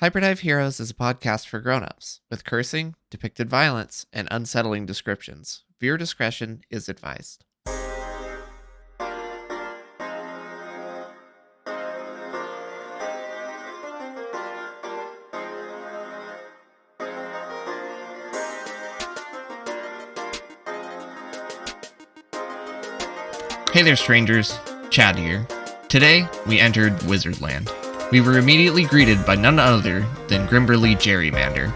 Hyperdive Heroes is a podcast for grown-ups, with cursing, depicted violence, and unsettling descriptions. Viewer discretion is advised. Hey there, strangers. Chad here. Today, we entered Wizardland. We were immediately greeted by none other than Grimberly Gerrymander.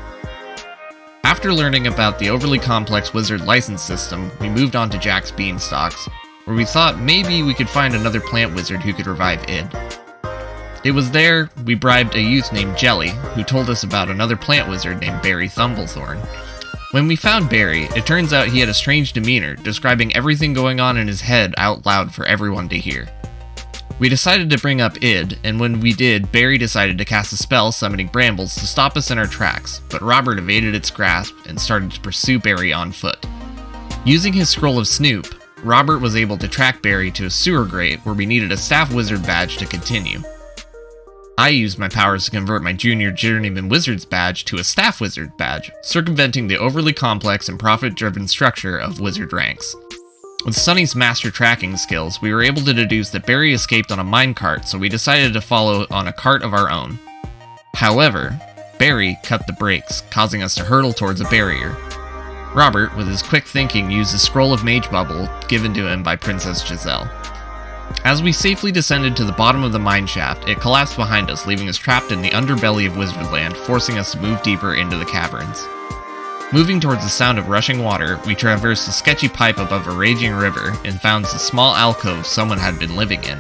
After learning about the overly complex wizard license system, we moved on to Jack's Beanstalks, where we thought maybe we could find another plant wizard who could revive Id. It was there we bribed a youth named Jelly, who told us about another plant wizard named Barry Thumblethorn. When we found Barry, it turns out he had a strange demeanor, describing everything going on in his head out loud for everyone to hear. We decided to bring up Id, and when we did, Barry decided to cast a spell summoning brambles to stop us in our tracks, but Robert evaded its grasp and started to pursue Barry on foot. Using his Scroll of Snoop, Robert was able to track Barry to a sewer grate where we needed a staff wizard badge to continue. I used my powers to convert my junior journeyman wizard's badge to a staff wizard badge, circumventing the overly complex and profit-driven structure of wizard ranks. With Sonny's master tracking skills, we were able to deduce that Barry escaped on a minecart, so we decided to follow on a cart of our own. However, Barry cut the brakes, causing us to hurtle towards a barrier. Robert, with his quick thinking, used the Scroll of Mage Bubble given to him by Princess Giselle. As we safely descended to the bottom of the mineshaft, it collapsed behind us, leaving us trapped in the underbelly of Wizardland, forcing us to move deeper into the caverns. Moving towards the sound of rushing water, we traversed a sketchy pipe above a raging river and found a small alcove someone had been living in.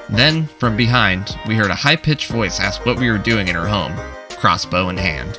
Then, from behind, we heard a high-pitched voice ask what we were doing in her home, crossbow in hand.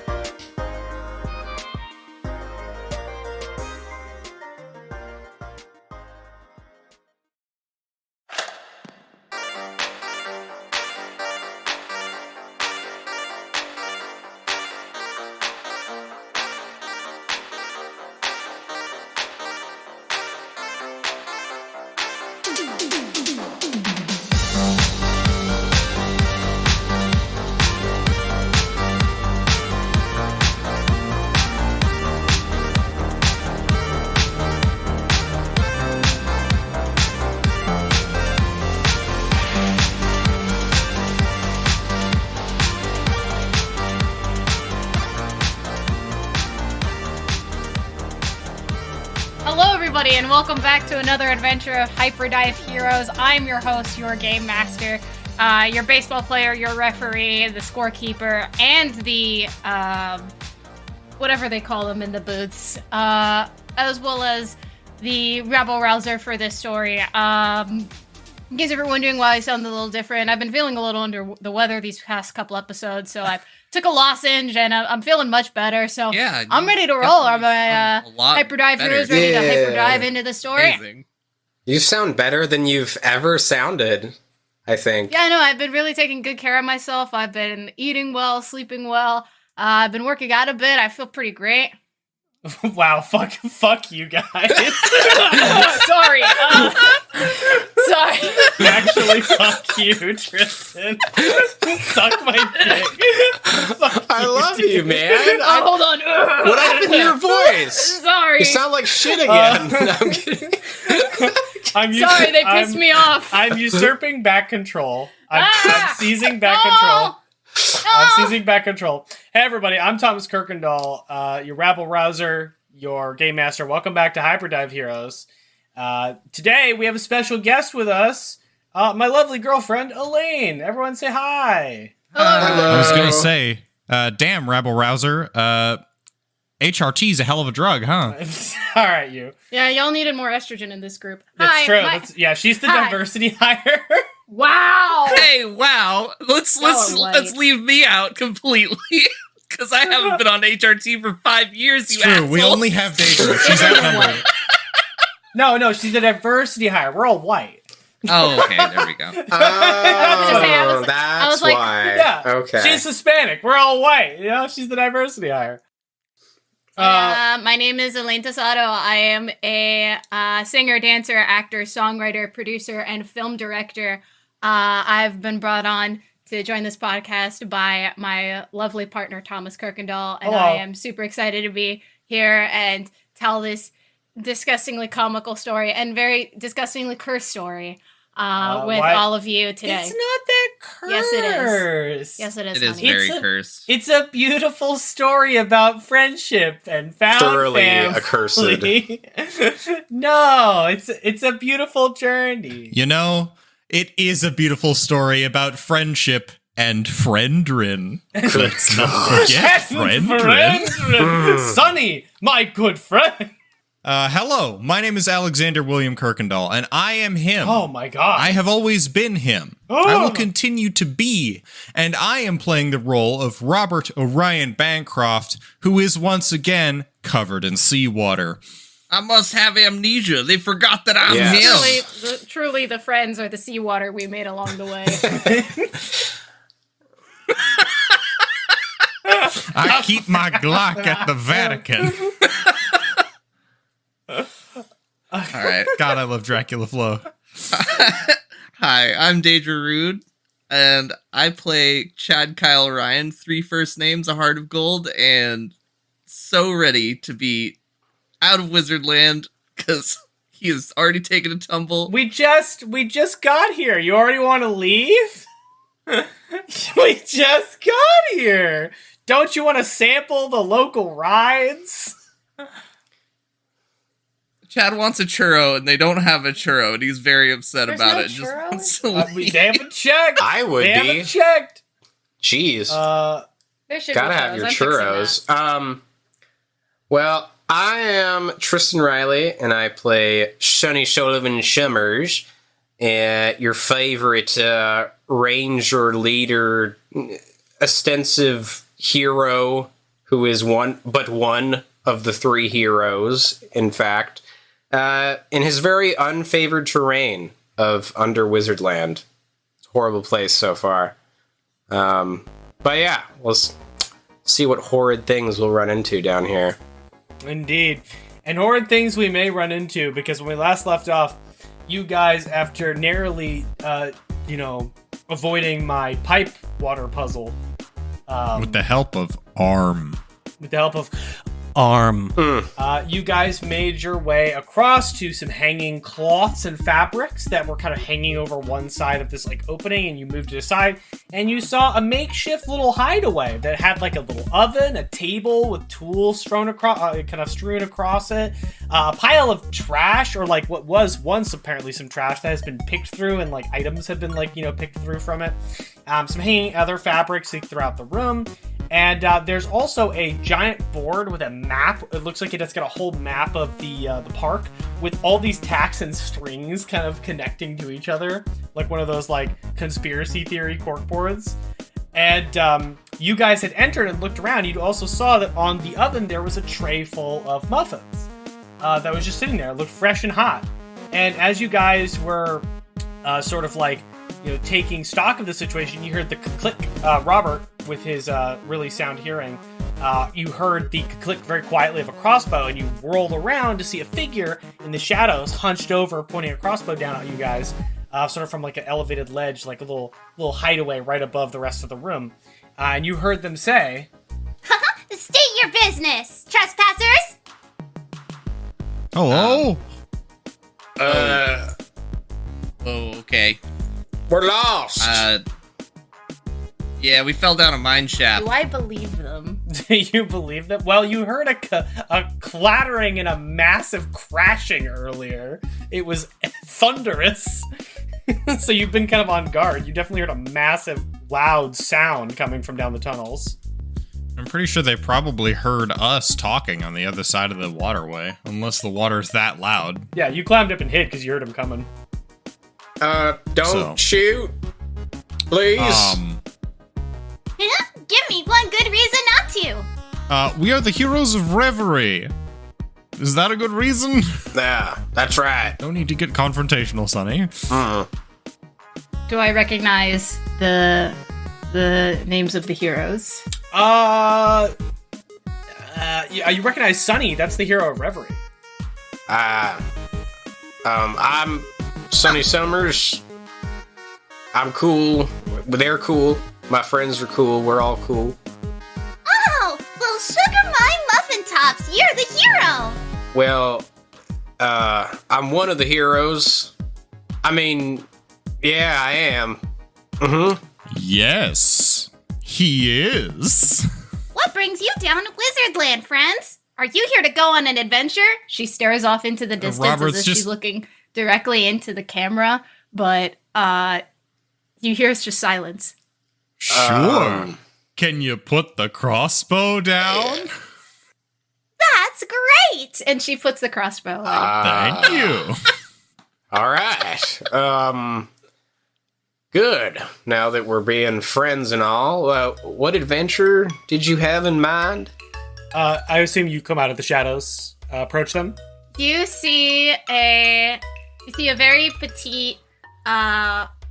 And welcome back to another adventure of Hyperdive Heroes. I'm your host, your game master, your baseball player, your referee, the scorekeeper, and the whatever they call them in the booths, as well as the rabble-rouser for this story. In case you're wondering why I sound a little different, I've been feeling a little under the weather these past couple episodes, so I took a lozenge and I'm feeling much better. So yeah, I'm ready to roll. Are my Hyperdive Heroes ready to hyperdive into the story? Amazing. You sound better than you've ever sounded, I think. Yeah, no, I've been really taking good care of myself. I've been eating well, sleeping well. I've been working out a bit. I feel pretty great. Wow, fuck you guys. Sorry. Sorry. Actually, fuck you, Tristan. Suck my dick. I love you, man. Hold on. What happened to your voice? Sorry. You sound like shit again. No, I'm kidding. Sorry, they pissed me off. I'm usurping back control. I'm seizing back control. I'm seizing back control. Hey, everybody, I'm Thomas Kirkendall, your rabble-rouser, your game master. Welcome back to Hyperdive Heroes. Today, we have a special guest with us, my lovely girlfriend, Elaine. Everyone say hi. Hello. I was going to say, damn, rabble-rouser, HRT's a hell of a drug, huh? All right, you. Yeah, y'all needed more estrogen in this group. That's true. Yeah, she's the diversity hire. Wow. Hey, wow. Let's leave me out completely. Because I haven't been on HRT for 5 years, it's true. Asshole. We only have Deidre. She's outnumbered. No, she's the diversity hire. We're all white. Oh, okay. There we go. That's why. Yeah. Okay. She's Hispanic. We're all white. You know, she's the diversity hire. My name is Elaine Tosado. I am a singer, dancer, actor, songwriter, producer, and film director. I've been brought on to join this podcast by my lovely partner, Thomas Kirkendall. And Hello. I am super excited to be here and tell this disgustingly comical story and very disgustingly cursed story with what? all of you today. It's not that cursed. Yes, it is. Yes, it is. It is honey. very It's a- cursed. It's a beautiful story about friendship and found Thoroughly family. accursed. No, it's a beautiful journey. You know, it is a beautiful story about friendship and friendrin. Let's not forget friendrin. Sonny, my good friend. Hello, my name is Alexander William Kirkendall, and I am him. Oh my god. I have always been him. I will continue to be, and I am playing the role of Robert Orion Bancroft, who is once again covered in seawater. I must have amnesia. They forgot that I'm Yes. him. Truly, the friends are the seawater we made along the way. I keep my Glock at the Vatican. All right. God, I love Dracula Flow. Hi, I'm Deidre Rude, and I play Chad Kyle Ryan, 3 first names, a heart of gold, and so ready to be out of Wizardland because he has already taken a tumble. We just got here. You already want to leave? We just got here. Don't you want to sample the local rides? Chad wants a churro, and they don't have a churro, and he's very upset There's about no it. Just churros? wants to leave. They haven't checked. I would They be. haven't checked. Jeez. There should Gotta be have your I'm fixing churros. Well, I am Tristan Riley, and I play Sonny Sullivan Summers, your favorite ranger leader, ostensive hero, who is one of the 3 heroes, in fact, in his very unfavored terrain of Under Wizardland. It's a horrible place so far. But yeah, let's see what horrid things we'll run into down here. Indeed. And horrid things we may run into, because when we last left off, you guys, after narrowly, avoiding my pipe water puzzle, With the help of Arm. Arm. You guys made your way across to some hanging cloths and fabrics that were kind of hanging over one side of this opening, and you moved it aside, and you saw a makeshift little hideaway that had a little oven, a table with tools strewn across it, a pile of trash, or what was once apparently some trash that has been picked through, and items have been picked through from it. Some hanging other fabrics throughout the room. And there's also a giant board with a map. It looks like it's got a whole map of the park with all these tacks and strings kind of connecting to each other, like one of those conspiracy theory corkboards. And you guys had entered and looked around. You also saw that on the oven there was a tray full of muffins that was just sitting there. It looked fresh and hot. And as you guys were taking stock of the situation, you heard the click. Robert, with his really sound hearing, you heard the click very quietly of a crossbow, and you whirled around to see a figure in the shadows, hunched over, pointing a crossbow down at you guys, sort of from an elevated ledge, like a little hideaway right above the rest of the room. And you heard them say, State your business, trespassers! Hello? Oh, okay. We're lost! Yeah, we fell down a mine shaft. Do I believe them? do you believe that? Well, you heard a clattering and a massive crashing earlier. It was thunderous. So you've been kind of on guard. You definitely heard a massive, loud sound coming from down the tunnels. I'm pretty sure they probably heard us talking on the other side of the waterway, unless the water's that loud. Yeah, you climbed up and hid because you heard him coming. Don't shoot, please. Give me one good reason not to. We are the heroes of Reverie. Is that a good reason? Yeah, that's right. No need to get confrontational, Sonny. Do I recognize the names of the heroes? You recognize Sonny. That's the hero of Reverie. I'm Sonny Summers. I'm cool. they're cool. My friends are cool. We're all cool. Oh, well, sugar my muffin tops. You're the hero. Well, I'm one of the heroes. I mean, yeah, I am. Mm-hmm. Yes, he is. What brings you down to Wizardland, friends? Are you here to go on an adventure? She stares off into the distance Robert's as if she's looking directly into the camera, but you hear it's just silence. Sure. Can you put the crossbow down? That's great. And she puts the crossbow on. Thank you. All right. Good. Now that we're being friends and all, what adventure did you have in mind? I assume you come out of the shadows, approach them. You see a very petite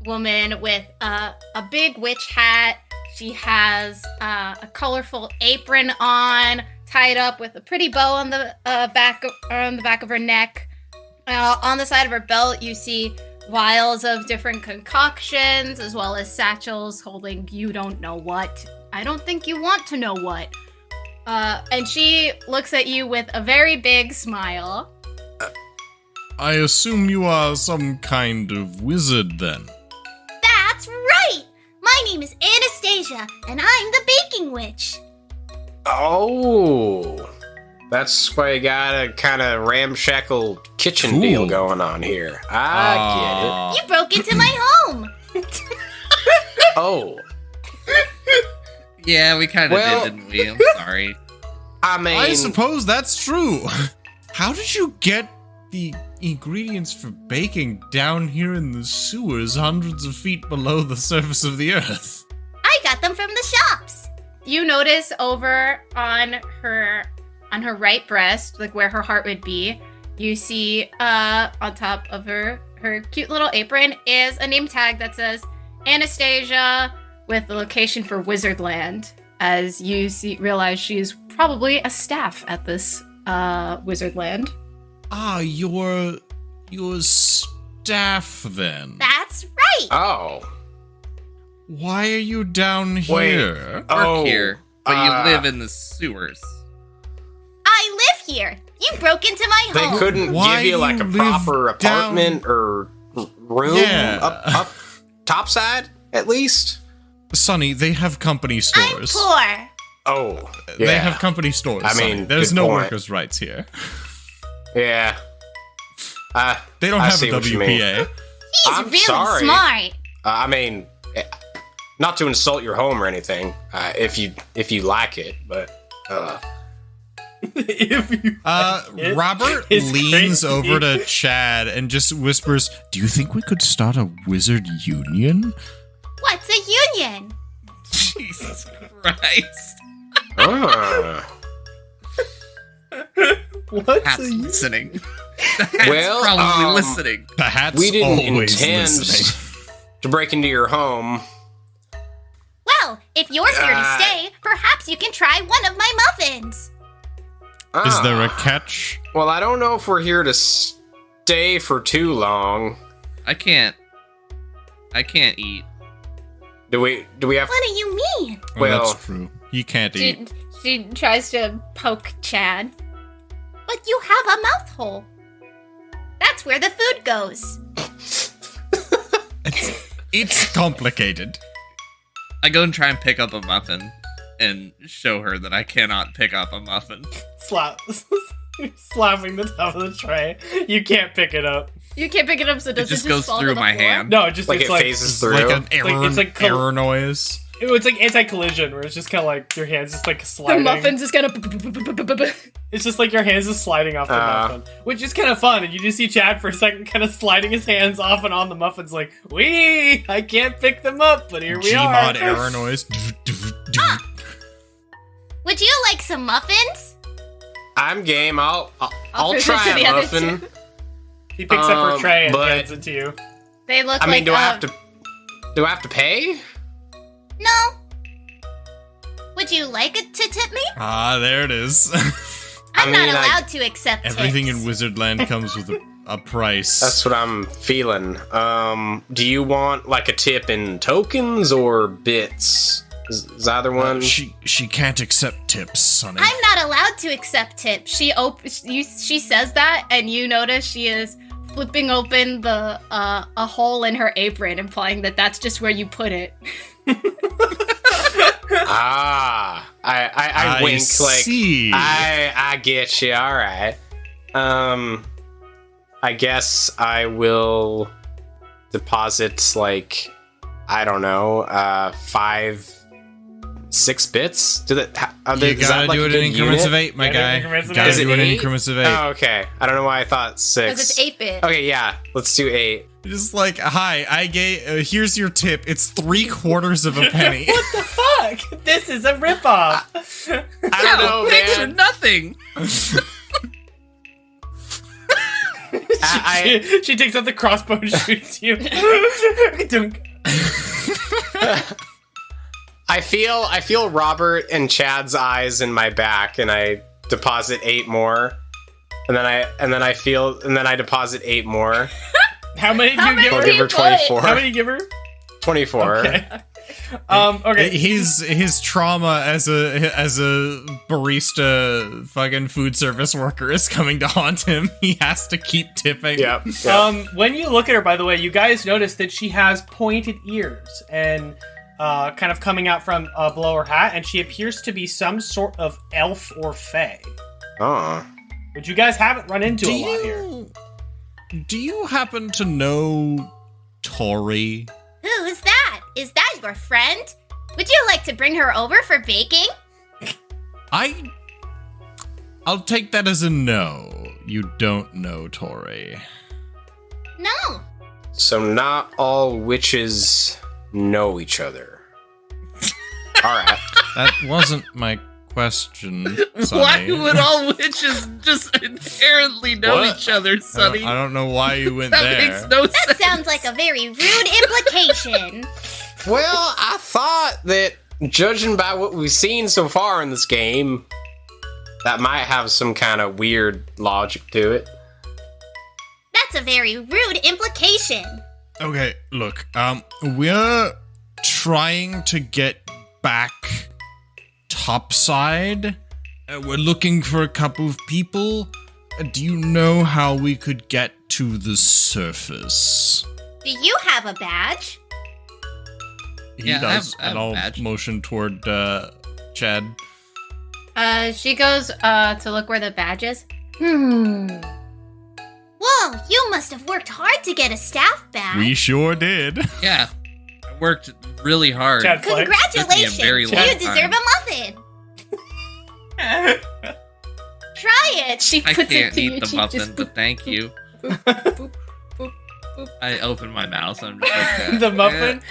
woman with a big witch hat. She has a colorful apron on, tied up with a pretty bow on the back of her neck. On the side of her belt, you see vials of different concoctions, as well as satchels holding you don't know what. I don't think you want to know what. And she looks at you with a very big smile. I assume you are some kind of wizard, then. That's right. My name is Anastasia, and I'm the baking witch. Oh, that's why you got a kind of ramshackle kitchen deal going on here. I get it. You broke into my home. Oh. Yeah, we kind of Well- did, didn't we? I'm sorry. I mean, I suppose that's true. How did you get the ingredients for baking down here in the sewers hundreds of feet below the surface of the earth? I got them from the shops. You notice over on her right breast, like where her heart would be, you see on top of her cute little apron is a name tag that says Anastasia with the location for Wizardland. As you realize she's probably a staff at this Wizardland. Ah, your staff, then. That's right. oh. Why are you down here? Work here, but you uh, live in the sewers. I live here. You broke into my They home. couldn't Why give you like you a live proper apartment down- or room Yeah. up topside at least. Sonny, they have company I'm stores. poor. Oh, yeah. They have company stores. I Sonny. mean, there's good no point. workers' rights here. Yeah. They don't I have a see what you mean. WPA. He's I'm really sorry. smart. I mean, not to insult your home or anything, if you like it, but If you Robert It's leans crazy. over to Chad and just whispers, "Do you think we could start a wizard union?" What's a union? Jesus Christ. what's Hat's a listening. The hat's Well, probably listening. The hat's we didn't always intend listening. to break into your home. Well, if you're here to Ah. stay, perhaps you can try one of my muffins. Is there a Ah. catch? Well, I don't know if we're here to stay for too long. I can't eat. Do we have? What do you mean? Well- That's true. You can't eat. She tries to poke Chad. But you have a mouth hole. That's where the food goes. It's complicated. I go and try and pick up a muffin and show her that I cannot pick up a muffin. slapping the top of the tray? You can't pick it up. You can't pick it up, so It does just it goes fall through to the my floor? hand. No, it just Like it's it like phases through. Like an error, it's like error noise. it's like anti-collision where it's just kind of like your hands just like The sliding. muffin's just gonna. It's just like your hands just sliding off the muffin, which is kind of fun. And you just see Chad for a second kind of sliding his hands off and on the muffins, like, wee! I can't pick them up, but here we Gmod are. error noise. Would you like some muffins? I'm game. I'll present try to the a other muffin. He picks up her tray and but- hands it to you. They look I mean, like. do I have to pay? No. Would you like it to tip me? Ah, there it is. I'm I not mean, allowed to accept Everything in tips. Wizardland comes with a a price. That's what I'm feeling. Do you want like a tip in tokens or bits? Is either one? She can't accept tips, Sonny. I'm not allowed to accept tips. She says that, and you notice she is flipping open the a hole in her apron, implying that that's just where you put it. I wink see. like I get you. All right. I guess I will deposit like I don't know, 5-6 bits. You gotta do it in increments of 8, my guy. Gotta do it in increments of 8. Oh, okay. I don't know why I thought 6. Because it's 8-bit. Okay, yeah. Let's do 8. Just like, hi, I gave. Here's your tip. It's 3/4 of a penny. What the fuck? This is a ripoff. I don't know, Thanks for man. nothing. She takes out the crossbow and shoots you. I feel Robert and Chad's eyes in my back, and I deposit 8 more, and then I deposit 8 more. How many do you give I'll her? give her 24. How many do you give her? 24. Okay. Okay. His trauma as a barista fucking food service worker is coming to haunt him. He has to keep tipping. Yep. When you look at her, by the way, you guys notice that she has pointed ears and kind of coming out from below her hat, and she appears to be some sort of elf or fae. Oh. But you guys haven't run into a lot here. Do you happen to know Tori? Who is that? Is that your friend? Would you like to bring her over for baking? I'll take that as a no. You don't know Tori. No. So not all witches know each other. All right. That wasn't my question, Sonny. Why would all witches just inherently know What? each other, Sonny? I don't know why you went that there. makes no That sense. sounds like a very rude implication. Well, I thought that judging by what we've seen so far in this game, that might have some kind of weird logic to it. That's a very rude implication. Okay, look, we're trying to get back topside. We're looking for a couple of people. Do you know how we could get to the surface? Do you have a badge? He Yeah, does, I have and a I'll badge. motion toward Chad. She goes to look where the badge is. Whoa, you must have worked hard to get a staff badge. We sure did. Yeah, I worked really hard. Chad Flex. Congratulations, Took me a very you long deserve time. a muffin. Try it. She I puts it can't to eat you. the She muffin, just but thank you. boop, boop, boop, boop. I open my mouth. I'm just like, The muffin.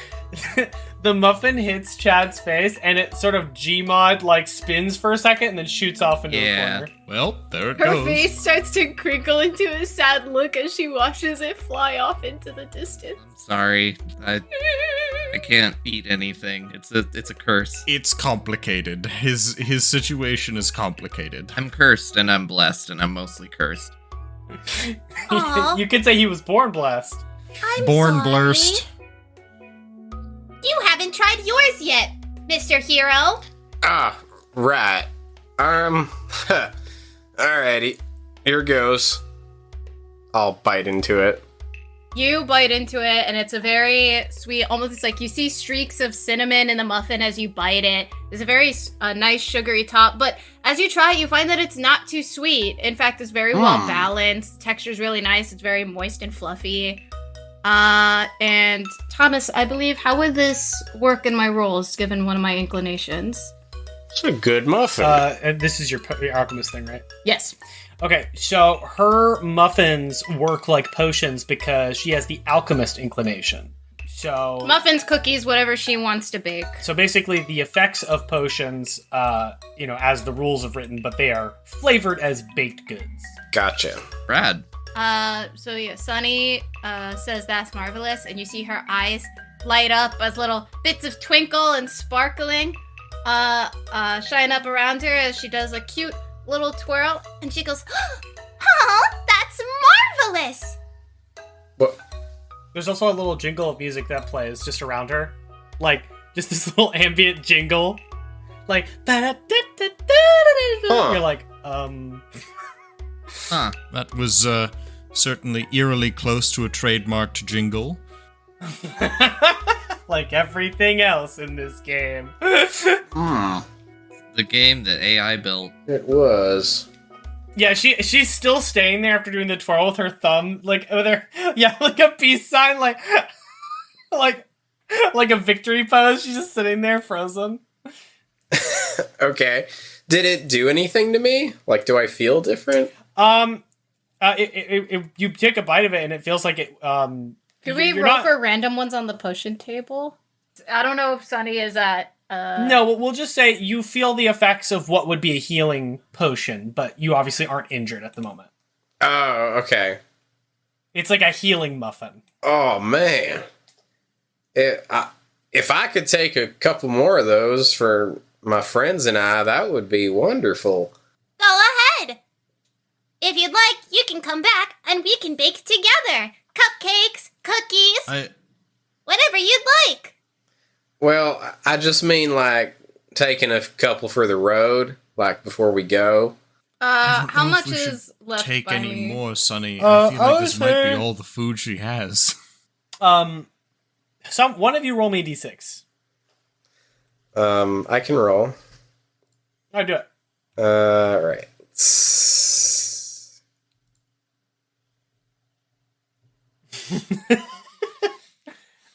The muffin hits Chad's face, and it sort of Gmod like spins for a second, and then shoots off into Yeah. the corner. Well, there it Her goes. face starts to crinkle into a sad look as she watches it fly off into the distance. sorry, I can't eat anything. It's a curse. It's complicated. His situation is complicated. I'm cursed and I'm blessed and I'm mostly cursed. Aw. You could say he was born blessed. I'm Born sorry. blurst. You haven't tried yours yet, Mr. Hero. Ah, right. Alrighty. Here goes. I'll bite into it. You bite into it, and it's a very sweet, almost like you see streaks of cinnamon in the muffin as you bite it. There's a very nice sugary top, but as you try it, you find that it's not too sweet. In fact, it's very well balanced. Texture's really nice. It's very moist and fluffy. And Thomas, I believe, how would this work in my roles, given one of my inclinations? It's a good muffin. And this is your alchemist thing, right? Yes. Okay, so her muffins work like potions because she has the alchemist inclination. So Muffins, cookies, whatever she wants to bake. So basically, the effects of potions, as the rules have written, but they are flavored as baked goods. Gotcha. Brad. So yeah, Sonny says that's marvelous, and you see her eyes light up as little bits of twinkle and sparkling shine up around her as she does a cute little twirl, and she goes, Oh, that's marvelous. What? There's also a little jingle of music that plays just around her. Like, just this little ambient jingle. Like, You're like, Huh. That was certainly eerily close to a trademarked jingle. like everything else in this game. The game that AI built. It was. Yeah, she's still staying there after doing the twirl with her thumb, like with her, like a peace sign, like a victory pose. She's just sitting there frozen. Okay. Did it do anything to me? Like, do I feel different? You take a bite of it and it feels like it. Can we roll for random ones on the potion table? I don't know if Sonny is at. No, we'll just say you feel the effects of what would be a healing potion, but you obviously aren't injured at the moment. Oh, okay. It's like a healing muffin. Oh, man. If I could take a couple more of those for my friends and I, that would be wonderful. Go ahead. If you'd like, you can come back and we can bake together. Cupcakes, cookies, whatever you'd like. Well, I just mean, like, taking a couple for the road, like, before we go. How much is left Take by any me? more, Sonny. I feel like this might be all the food she has. One of you roll me a d6. I can roll. I do it. Right.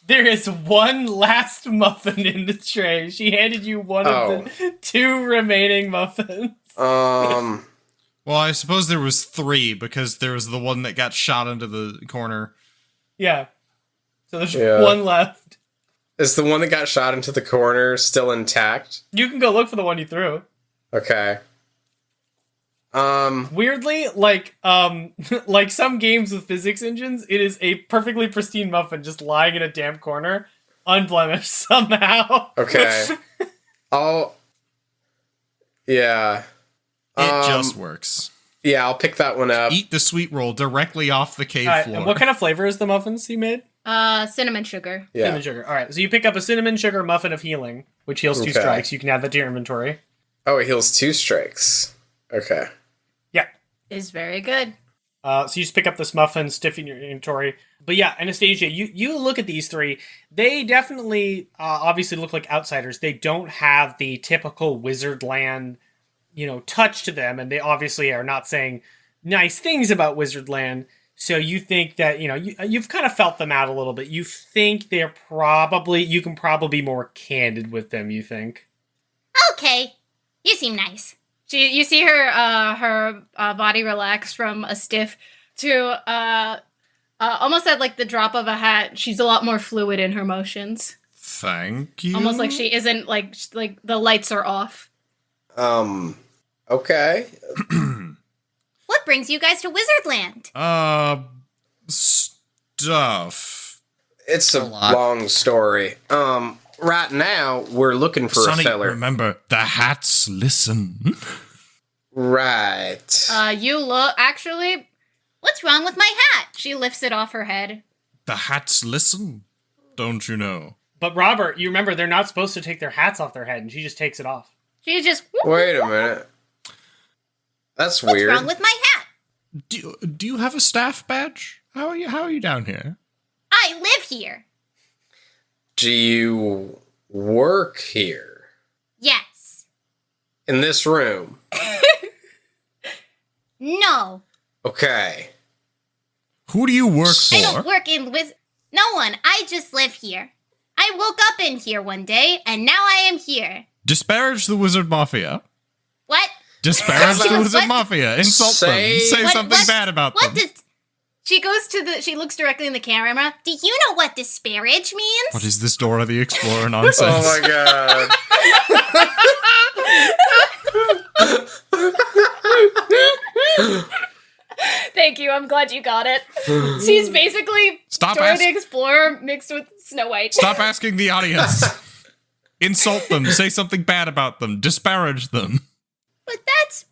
There is one last muffin in the tray. She handed you one of the 2 remaining muffins. Well, I suppose there was 3 because there was the one that got shot into the corner. Yeah. So there's one left. Is the one that got shot into the corner still intact? You can go look for the one you threw. Okay. Weirdly, like some games with physics engines, it is a perfectly pristine muffin just lying in a damp corner, unblemished somehow. Okay. Yeah. It just works. Yeah, I'll pick that one up. Eat the sweet roll directly off the cave floor. And what kind of flavor is the muffins you made? Cinnamon sugar. Yeah. Cinnamon sugar. All right, so you pick up a cinnamon sugar muffin of healing, which heals 2 strikes. You can add that to your inventory. Oh, it heals 2 strikes. Okay. Yeah. Is very good. So you just pick up this muffin, stiff in your inventory. But yeah, Anastasia, you look at these 3. They definitely, obviously look like outsiders. They don't have the typical Wizardland, touch to them. And they obviously are not saying nice things about Wizardland. So you think that, you've kind of felt them out a little bit. You think you can probably be more candid with them, you think. Okay. You seem nice. You see her body relax from a stiff to almost at like the drop of a hat. She's a lot more fluid in her motions. Thank you. Almost like she isn't like the lights are off. Okay. What brings you guys to Wizardland? Stuff. It's a long story. Right now, we're looking for Sonny, a feller. remember, the hats listen. Right. You look, actually, What's wrong with my hat? she lifts it off her head. The hats listen, don't you know? But Robert, you remember they're not supposed to take their hats off their head, and she just takes it off. She just, Wait a minute. That's What's weird. wrong with my hat? Do you have a staff badge? How are you down here? I live here. Do you work here? Yes. In this room? No. Okay. Who do you work I don't for? work in No one. I just live here. I woke up in here one day, and now I am here. Disparage the Wizard Mafia. What? Disparage the What? Wizard Mafia. Insult them. Say What- something what- bad about What them. does... she looks directly in the camera. Do you know what disparage means? What is this Dora the Explorer nonsense? Oh my god. Thank you, I'm glad you got it. She's basically Stop Dora asking. the Explorer mixed with Snow White. Stop asking the audience. Insult them. Say something bad about them. Disparage them. But that's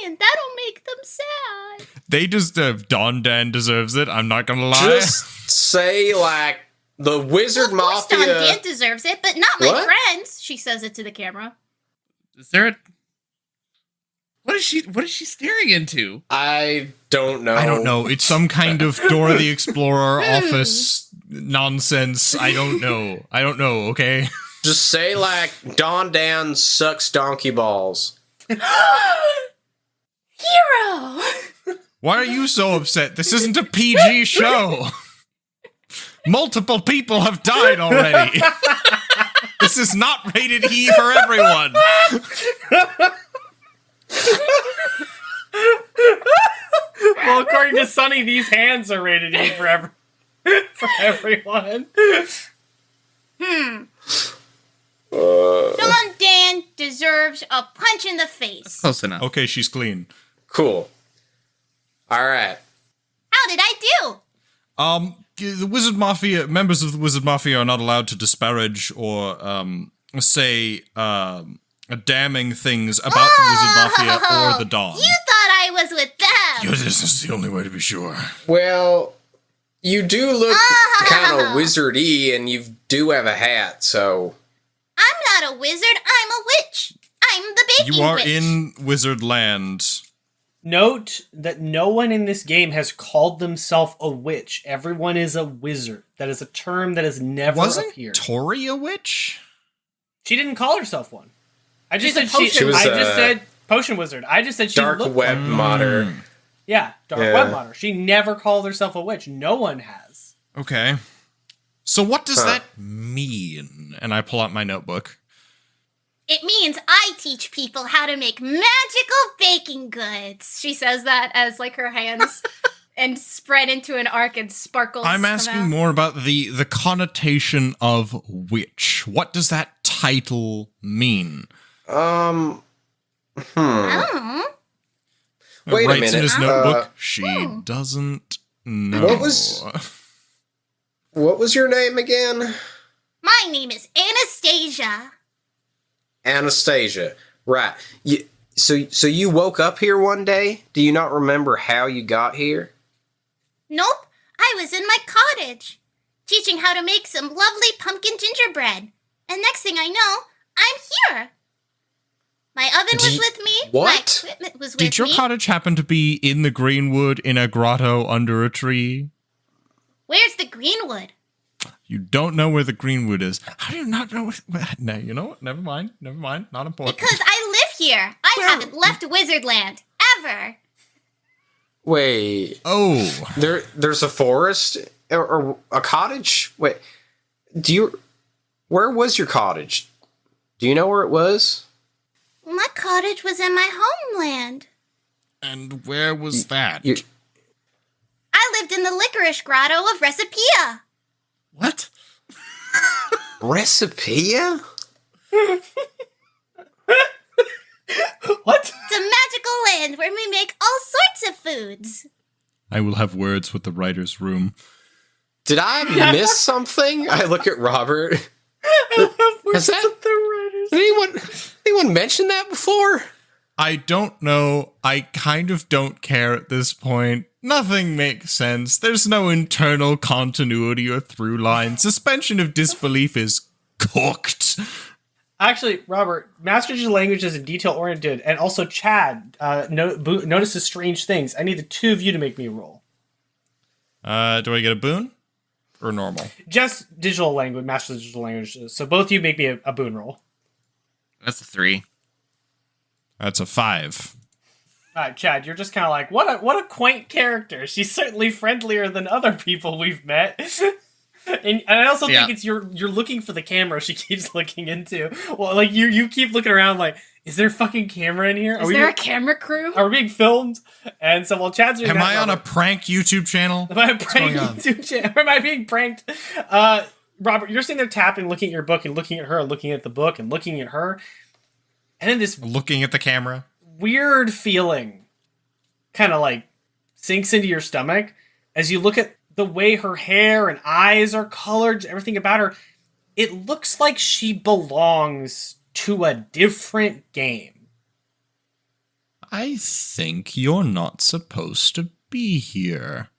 crying. That'll make them sad. They deserve Don Dan deserves it. I'm not gonna lie. Just say, like, the Wizard Well, of course Mafia... Don Dan deserves it, but not my What? friends. She says it to the camera. Is there a... What is she staring into? I don't know. I don't know. It's some kind of Dora the Explorer office nonsense. I don't know. Okay. Just say, like, Don Dan sucks donkey balls. Hero! Why are you so upset? This isn't a PG show. Multiple people have died already. This is not rated E for everyone. Well, according to Sonny, these hands are rated E for everyone. Don Dan deserves a punch in the face. Close enough. Okay, she's clean. Cool. All right. How did I do? The Wizard Mafia, members of the Wizard Mafia are not allowed to disparage or, say, damning things about the Wizard Mafia or the Dawn. You thought I was with them. This is the only way to be sure. Well, you do look kind of wizardy, and you do have a hat, so... I'm not a wizard. I'm a witch. I'm the baking You are witch. in Wizardland. Note that no one in this game has called themselves a witch. Everyone is a wizard. That is a term that has never Wasn't appeared. Tori a witch? She didn't call herself one. I just She's said a potion wizard. I just said potion wizard. I just said she Dark looked web like modder. Yeah, dark Yeah. web modder. She never called herself a witch. No one has. Okay. So what does that mean? And I pull out my notebook. It means I teach people how to make magical baking goods. She says that as like her hands and spread into an arc and sparkles. I'm come asking out. more about the connotation of witch. What does that title mean? Oh. Wait a Writes in minute. his notebook. She doesn't know. What was your name again? My name is Anastasia. Anastasia. Right. So you woke up here one day? Do you not remember how you got here? Nope, I was in my cottage, teaching how to make some lovely pumpkin gingerbread. And next thing I know, I'm here. My oven was with me. What? My equipment was with Did your me. cottage happen to be in the Greenwood in a grotto under a tree? Where's the greenwood? You don't know where the Greenwood is. How do you not know where... No, you know what? Never mind. Not important. Because I live here. I haven't left Wizardland. Ever. Wait. Oh. There's a forest? Or a cottage? Wait. Where was your cottage? Do you know where it was? My cottage was in my homeland. And where was that? I lived in the licorice grotto of Recipia. What? Recipia? What? It's a magical land where we make all sorts of foods. I will have words with the writer's room. Did I miss something? I look at Robert. Has anyone mentioned that before? I don't know. I kind of don't care at this point. Nothing makes sense. There's no internal continuity or through line. Suspension of disbelief is cooked. Actually, Robert, Master Digital Language is detail-oriented, and also Chad notices strange things. I need the two of you to make me roll. Do I get a boon? Or normal? Just digital language, Master Digital Language. So both of you make me a boon roll. That's a 3. That's a 5. All right, Chad, you're just kind of like, what a quaint character. She's certainly friendlier than other people we've met. And I also think it's you're looking for the camera she keeps looking into. Well, like you keep looking around like, is there a fucking camera in here? Is there a camera crew? Are we being filmed? And so while Chad's doing Am that, I on a prank YouTube channel? Am I a prank YouTube channel? Am I being pranked? Robert, you're sitting there tapping, looking at your book, and looking at her, and looking at the book, and looking at her. And then this Looking at the camera. weird feeling kind of like sinks into your stomach as you look at the way her hair and eyes are colored, everything about her. It looks like she belongs to a different game. I think you're not supposed to be here.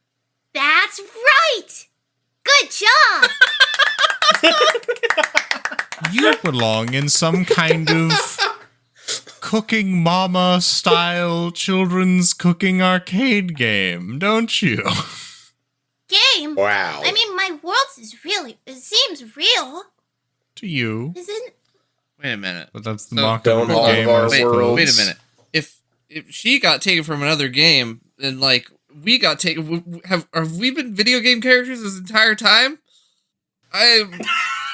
That's right! Good job! You belong in some kind of Cooking Mama style children's cooking arcade game, don't you? Game? Wow. I mean, my world it seems real. To you. Isn't... Wait a minute. But that's the So- mock Don't all game. of our I suppose. worlds. Wait a minute. If she got taken from another game, then like we got taken, have we been video game characters this entire time?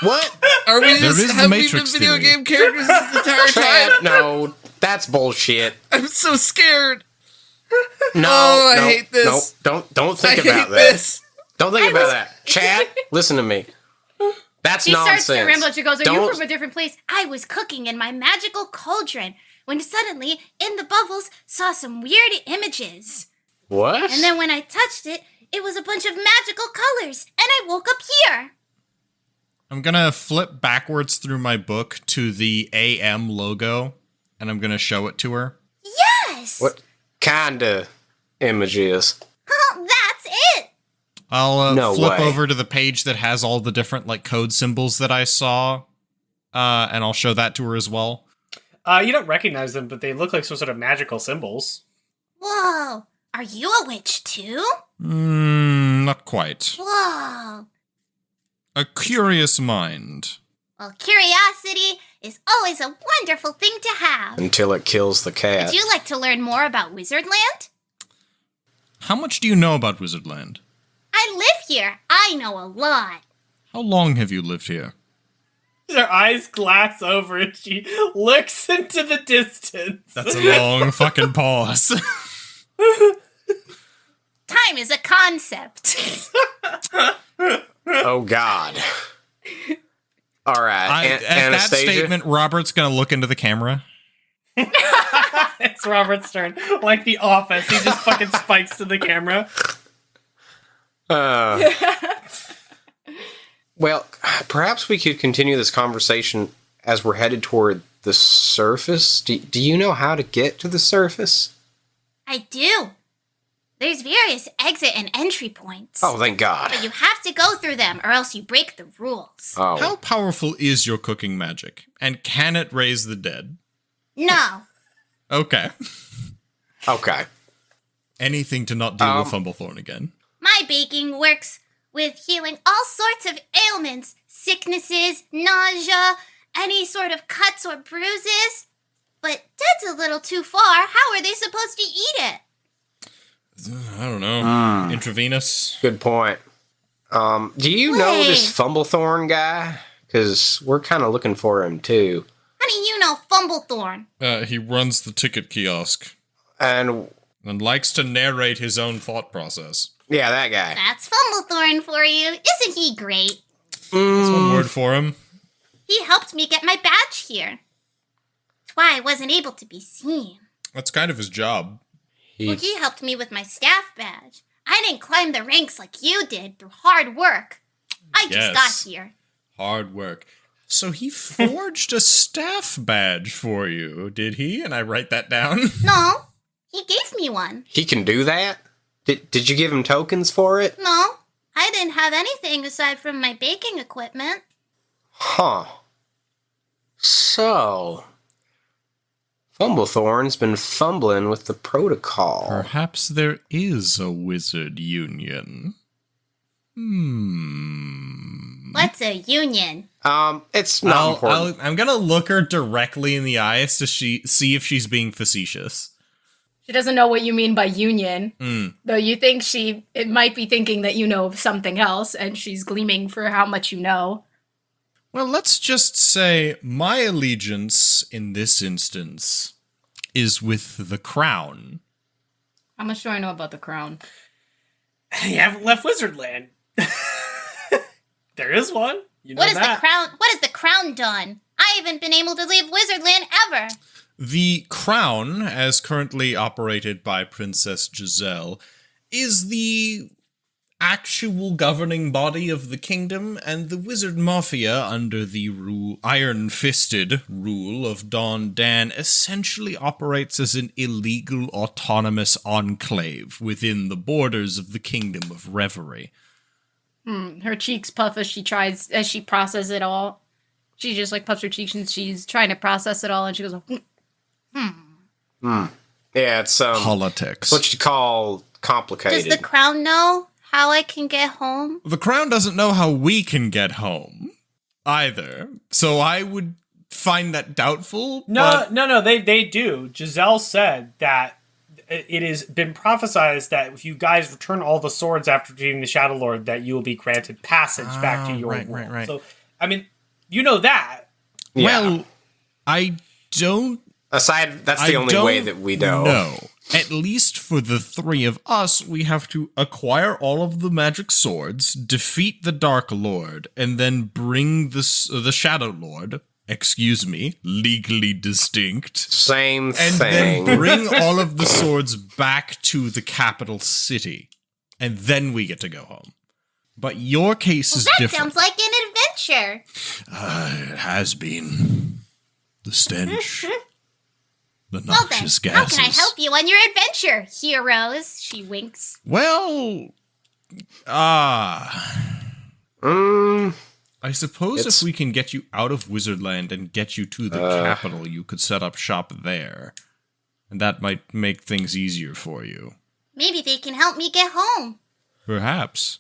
What? Are we There just is the have we been Matrix video theory. game characters this entire time? Chad, no, that's bullshit. I'm so scared. No, Oh, I no, hate this. No, don't I think about hate that. this. Don't think about that. Chad, listen to me. That's She nonsense. starts to ramble. She goes, "Are you Don't- from a different place?" I was cooking in my magical cauldron when suddenly, in the bubbles, saw some weird images. What? And then when I touched it, it was a bunch of magical colors, and I woke up here. I'm gonna flip backwards through my book to the AM logo, and I'm gonna show it to her. Yes! What kind of images? That's it! I'll No flip way. over to the page that has all the different like code symbols that I saw, and I'll show that to her as well. You don't recognize them, but they look like some sort of magical symbols. Whoa! Are you a witch too? Not quite. Whoa! A curious mind. Well, curiosity is always a wonderful thing to have. Until it kills the cat. Would you like to learn more about Wizardland? How much do you know about Wizardland? I live here. I know a lot. How long have you lived here? Her eyes glass over and she looks into the distance. That's a long fucking pause. Time is a concept. Oh, God. All right. At that Anastasia? statement, Robert's gonna look into the camera. It's Robert's turn. Like The Office, he just fucking spikes to the camera. Well, perhaps we could continue this conversation as we're headed toward the surface. Do you know how to get to the surface? I do. There's various exit and entry points. Oh, thank God. But you have to go through them or else you break the rules. Oh. How powerful is your cooking magic? And can it raise the dead? No. Okay. Okay. Anything to not deal with Fumblethorn again. My baking works with healing all sorts of ailments, sicknesses, nausea, any sort of cuts or bruises. But dead's a little too far. How are they supposed to eat it? I don't know. Intravenous? Good point. Do you know this Fumblethorn guy? Because we're kind of looking for him, too. How do you know Fumblethorn? He runs the ticket kiosk And, and likes to narrate his own thought process. yeah, that guy. That's Fumblethorn for you. Isn't he great? That's one word for him. He helped me get my badge here. That's why I wasn't able to be seen. That's kind of his job. Well, he helped me with my staff badge. I didn't climb the ranks like you did through hard work. I just got here. Hard work. So he forged a staff badge for you, did he? And I write that down. No, he gave me one. He can do that? Did you give him tokens for it? No, I didn't have anything aside from my baking equipment. Huh. So, Fumblethorn's been fumbling with the protocol. Perhaps there is a wizard union. What's a union? It's not important. I'm gonna look her directly in the eyes to see if she's being facetious. She doesn't know what you mean by union, though you think it might be thinking that you know of something else, and she's gleaming for how much you know. Well, let's just say my allegiance in this instance is with the crown. How much do I know about the crown? You haven't left Wizardland. There is one. You know What is that. the crown? What has the crown done? I haven't been able to leave Wizardland ever. The crown, as currently operated by Princess Giselle, is the actual governing body of the kingdom, and the Wizard Mafia, under the iron-fisted rule of Don Dan, essentially operates as an illegal autonomous enclave within the borders of the Kingdom of Reverie. Her cheeks puff as she processes it all. She just like puffs her cheeks and she's trying to process it all, and she goes, Yeah, it's Politics. what you call complicated. Does the crown know how I can get home? The Crown doesn't know how we can get home, either, so I would find that doubtful. No, they do. Giselle said that it has been prophesized that if you guys return all the swords after defeating the Shadow Lord, that you will be granted passage back to your world. Right. So, I mean, you know that. Yeah. Well, I don't... Aside, that's the only way that we know. No. At least for the three of us, we have to acquire all of the magic swords, defeat the Dark Lord, and then bring the Shadow Lord, legally distinct, Same and thing. then bring all of the swords back to the capital city. And then we get to go home. But your case is That different. sounds like an adventure. It has been. The stench. The Well then, noxious how gases. can I help you on your adventure, heroes? She winks. Well, I suppose if we can get you out of Wizardland and get you to the capital, you could set up shop there. And that might make things easier for you. Maybe they can help me get home. Perhaps.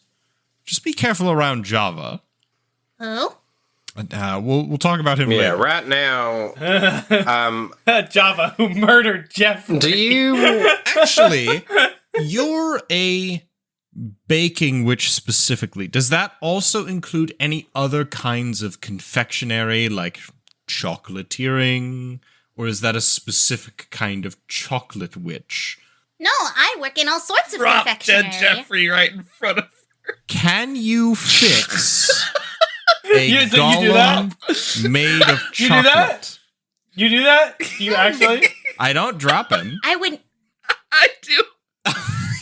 Just be careful around Java. Who? We'll talk about him Yeah, later. right now, Java, who murdered Jeffrey. do you... Actually, you're a baking witch specifically. Does that also include any other kinds of confectionery, like chocolatiering? Or is that a specific kind of chocolate witch? No, I work in all sorts of confectionery. right in front of Can you fix a You do golem made of chocolate? You do that? You do that? You actually? I don't drop him. I would. I do.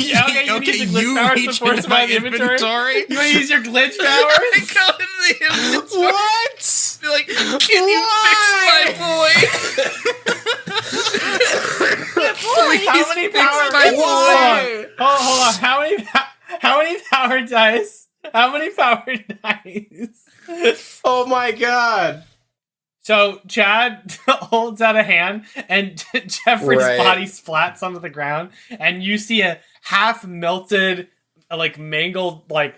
Yeah, okay, you need your glitch powers reach before into it's my my inventory. You want to use your glitch powers? I go into the inventory. What? Be like, can you fix my boy? How many power my dice? Hold on. How many power dice? How many power dice? Oh my god. So Chad holds out a hand, and Jeffrey's Right. body splats onto the ground, and you see a half melted, like mangled, like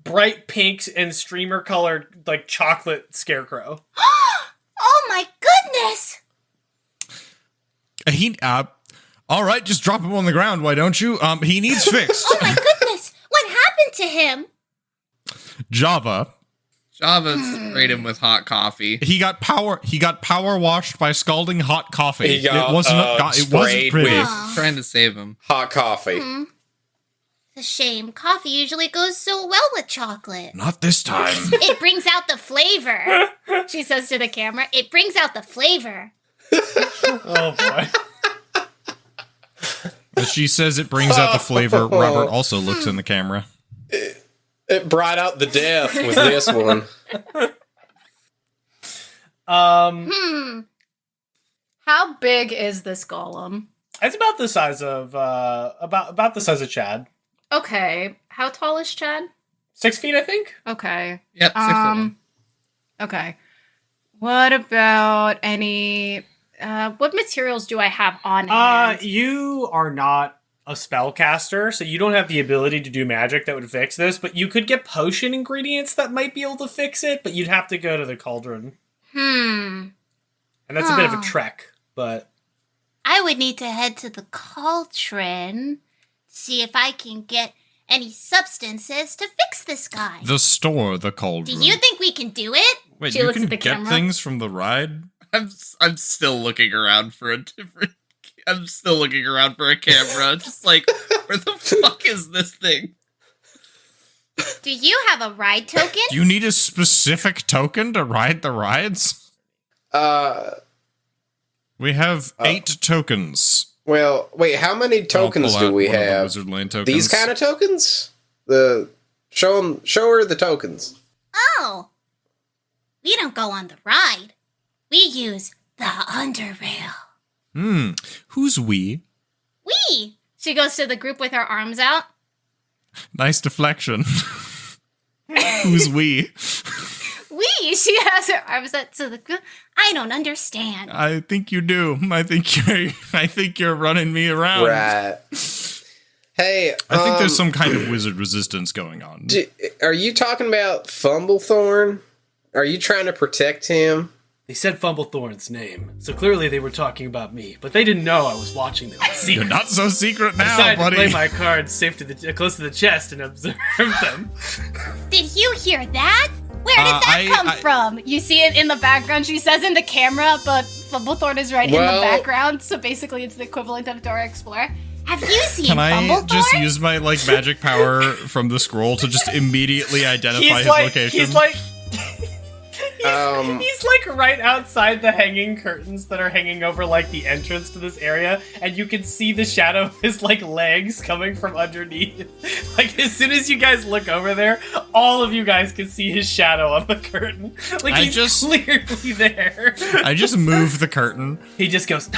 bright pinks and streamer colored, like chocolate scarecrow. Oh my goodness! All right, just drop him on the ground, why don't you? He needs fixed. Oh my goodness! What happened to him? Java. Java sprayed him with hot coffee. He got power washed by scalding hot coffee. He got, it wasn't sprayed pretty. with- Aw. Trying to save him. Hot coffee. It's a shame. Coffee usually goes so well with chocolate. Not this time. It brings out the flavor, she says to the camera. It brings out the flavor. Oh boy. As she says it brings out the flavor, Robert also looks in the camera. It brought out the death with this one. How big is this golem? It's about the size of about the size of Chad. Okay. How tall is Chad? 6 feet, I think. Okay. Yep, 6'1". Okay. What about any what materials do I have on hand? You are not a spellcaster, so you don't have the ability to do magic that would fix this, but you could get potion ingredients that might be able to fix it, but you'd have to go to the cauldron. And that's a bit of a trek, but... I would need to head to the cauldron, see if I can get any substances to fix this guy. The Do cauldron. you think we can do it? Wait, She you looks can at the get camera. things from the ride? I'm still looking around for a different. I'm still looking around for a camera. Just like, where the fuck is this thing? Do you have a ride token? Do you need a specific token to ride the rides? We have 8 tokens. Well, wait, how many tokens I'll pull do out we one of the have? Wizardland tokens. These kind of tokens? Show her the tokens. Oh. We don't go on the ride. We use the underrail. Who's we? We. She goes to the group with her arms out. Nice deflection. Who's we? We. She has her arms out to the group. I don't understand. I think you do. I think you're running me around. Right. Hey, I think there's some kind of wizard resistance going on. Are you talking about Fumblethorn? Are you trying to protect him? They said Fumblethorn's name, so clearly they were talking about me, but they didn't know I was watching them. You're not so secret I now, decided buddy. to play my cards safe to close to the chest and observe them. Did you hear that? Where did that come from? You see it in the background. She says in the camera, but Fumblethorn is right in the background, so basically it's the equivalent of Dora Explorer. Have you seen Can I Fumblethorn? just use my magic power from the scroll to just immediately identify his location? He's right outside the hanging curtains that are hanging over the entrance to this area, and you can see the shadow of his legs coming from underneath. As soon as you guys look over there, all of you guys can see his shadow on the curtain. He's clearly there. I just move the curtain. He just goes,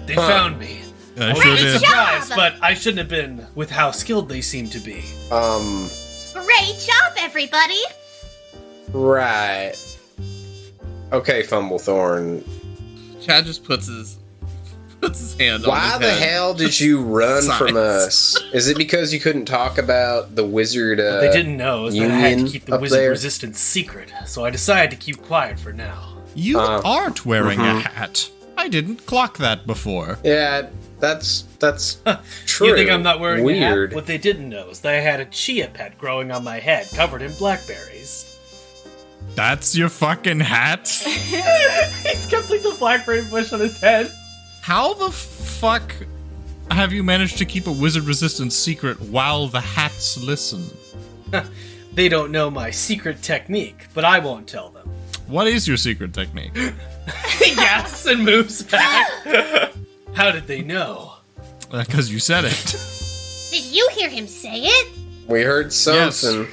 "They found me." I was a bit surprised, but I shouldn't have been with how skilled they seem to be. Great job, everybody. Right. Okay, Fumblethorn. Chad just puts his hand on Why his the head. hell did you run from Silence. us? Is it because you couldn't talk about the wizard What they didn't know is that I had to union keep the up wizard there? resistance secret, so I decided to keep quiet for now. You aren't wearing a hat. I didn't clock that before. Yeah, that's true. You think I'm not wearing a Weird. hat? What they didn't know is that I had a chia pet growing on my head, covered in blackberries. That's your fucking hat? He's got the blackberry bush on his head. How the fuck have you managed to keep a wizard resistance secret while the hats listen? They don't know my secret technique, but I won't tell them. What is your secret technique? He gasps and moves back. How did they know? Because you said it. Did you hear him say it? We heard something.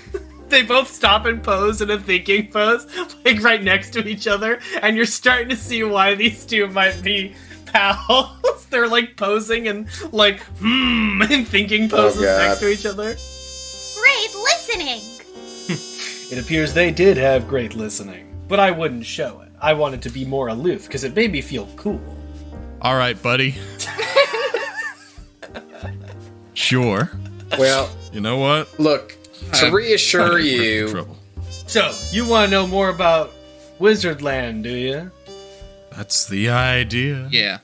They both stop and pose in a thinking pose, right next to each other, and you're starting to see why these two might be pals. They're posing and in thinking poses next to each other. Great listening. It appears they did have great listening, but I wouldn't show it. I wanted to be more aloof because it made me feel cool. All right, buddy. Sure. Well, you know what? Look, to reassure you. So, you want to know more about Wizardland, do you? That's the idea. Yeah.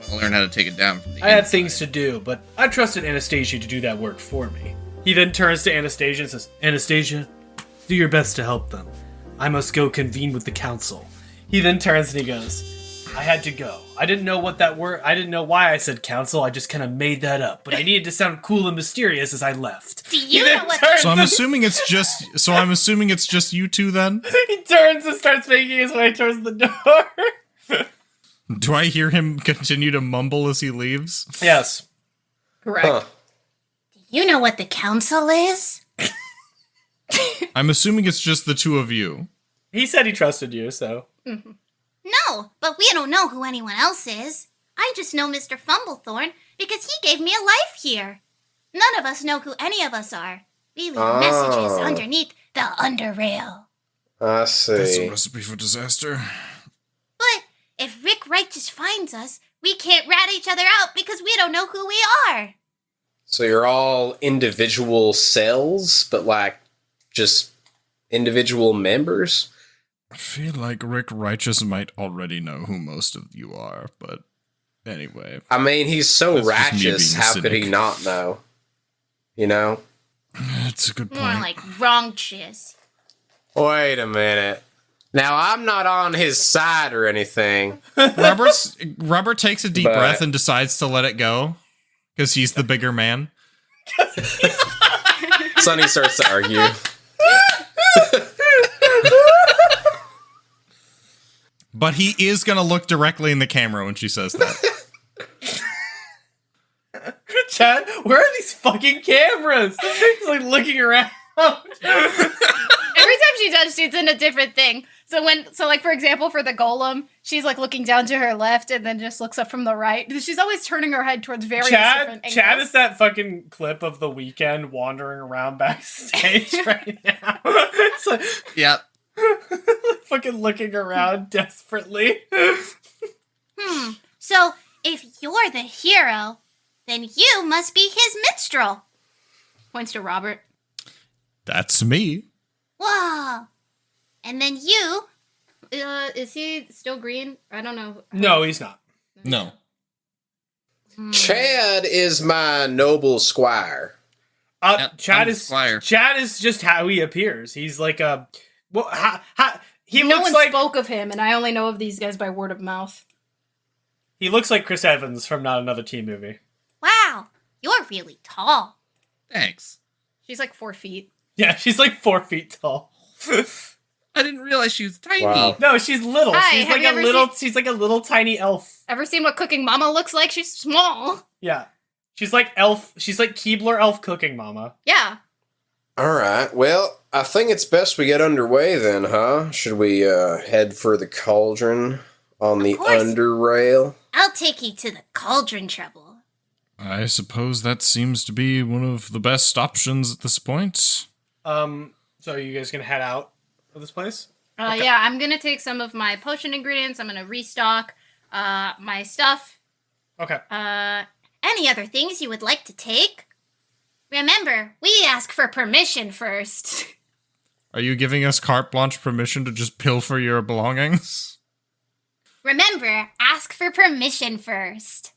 I'll learn how to take it down from the I had inside. things to do, but I trusted Anastasia to do that work for me. He then turns to Anastasia and says, "Anastasia, do your best to help them. I must go convene with the council." He then turns and he goes, "I had to go. I didn't know what that word. I didn't know why I said council. I just kind of made that up. But I needed to sound cool and mysterious as I left." Do you know what? So I'm assuming it's just you two then? He turns and starts making his way towards the door. Do I hear him continue to mumble as he leaves? Yes. Correct. Huh. Do you know what the council is? I'm assuming it's just the two of you. He said he trusted you, so. No, but we don't know who anyone else is. I just know Mr. Fumblethorn because he gave me a life here. None of us know who any of us are. We leave messages underneath the underrail. I That's a see. recipe for disaster. But if Rick Righteous finds us, we can't rat each other out because we don't know who we are. So you're all individual cells, but just individual members? I feel like Rick Righteous might already know who most of you are, but anyway. I mean, he's so That's just me righteous, being a how could he cynic. not know? You know? That's a good More point. like wrong chiz. Wait a minute. Now, I'm not on his side or anything. Robert takes a deep But- breath and decides to let it go, because he's the bigger man. Sonny starts to argue. But he is going to look directly in the camera when she says that. Chad, where are these fucking cameras? He's like looking around. Every time she does, she's in a different thing. So like for example, for the golem, she's like looking down to her left and then just looks up from the right. She's always turning her head towards various different angles. Chad is that fucking clip of The Weeknd wandering around backstage right now. It's like, Yep. fucking looking around desperately. So, if you're the hero, then you must be his minstrel. Points to Robert. That's me. Whoa. And then you... Is he still green? I don't know. No, he's not. No. Chad is my noble squire. Yep, Chad I'm the is squire. Chad is just how he appears. He's like a... Well, he No looks one like... spoke of him, and I only know of these guys by word of mouth. He looks like Chris Evans from Not Another Teen Movie. Wow, you're really tall. Thanks. She's like 4 feet. Yeah, she's like 4 feet tall. I didn't realize she was tiny. Wow. No, she's little. Hi, she's have like you a ever little. She's like a little tiny elf. Ever seen what Cooking Mama looks like? She's small. Yeah, she's like elf. She's like Keebler elf cooking mama. Yeah. All right. Well, I think it's best we get underway then, huh? Should we head for the cauldron on the course. underrail? I'll take you to the cauldron trouble. I suppose that seems to be one of the best options at this point. So you guys gonna head out of this place? Okay. Yeah, I'm gonna take some of my potion ingredients. I'm gonna restock my stuff. Okay. Any other things you would like to take? Remember, we ask for permission first. Are you giving us carte blanche permission to just pilfer your belongings? Remember, ask for permission first.